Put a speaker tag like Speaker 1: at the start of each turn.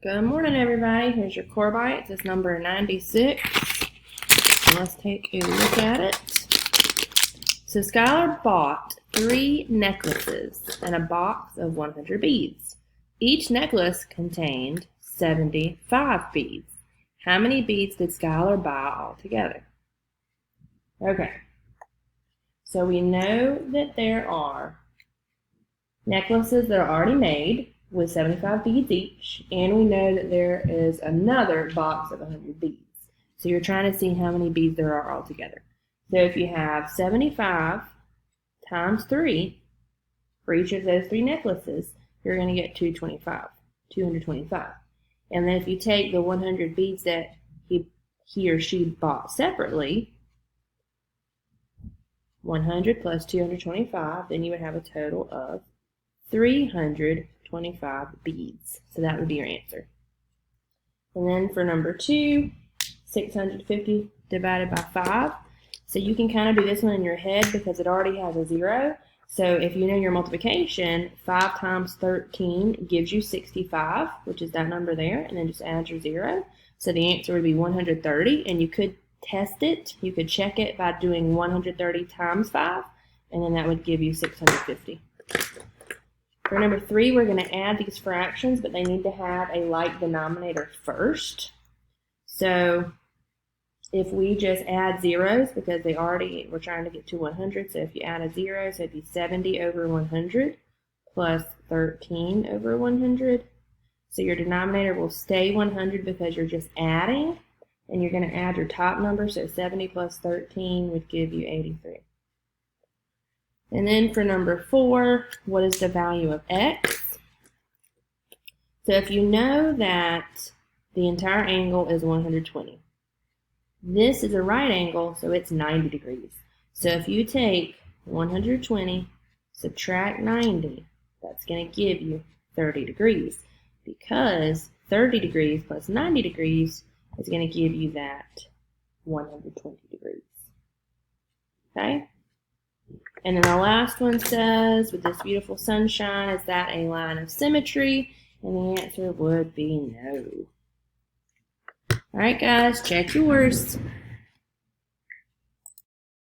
Speaker 1: Good morning, everybody. Here's your core bites. It's number 96. So let's take a look at it. So Skylar bought 3 necklaces and a box of 100 beads. Each necklace contained 75 beads. How many beads did Skylar buy altogether? Okay. So we know that there are necklaces that are already made with 75 beads each, and we know that there is another box of 100 beads. So you're trying to see how many beads there are altogether. So if you have 75 times 3 for each of those 3 necklaces, you're going to get 225. And then if you take the 100 beads that he or she bought separately, 100 plus 225, then you would have a total of 325 beads. So that would be your answer. And then for number 2, 650 divided by 5. So you can kind of do this one in your head because it already has a 0. So if you know your multiplication, 5 times 13 gives you 65, which is that number there, and then just add your 0. So the answer would be 130, and you could test it. You could check it by doing 130 times 5, and then that would give you 650. For number 3, we're going to add these fractions, but they need to have a like denominator first. So if we just add zeros, because we're trying to get to 100, so if you add a 0, so it'd be 70 over 100 plus 13 over 100. So your denominator will stay 100 because you're just adding, and you're going to add your top number, so 70 plus 13 would give you 83. And then for number 4, what is the value of x? So if you know that the entire angle is 120, this is a right angle, so it's 90 degrees. So if you take 120, subtract 90, that's going to give you 30 degrees, because 30 degrees plus 90 degrees is going to give you that 120 degrees. Okay? And then the last one says, with this beautiful sunshine, is that a line of symmetry? And the answer would be no. All right, guys, check yours.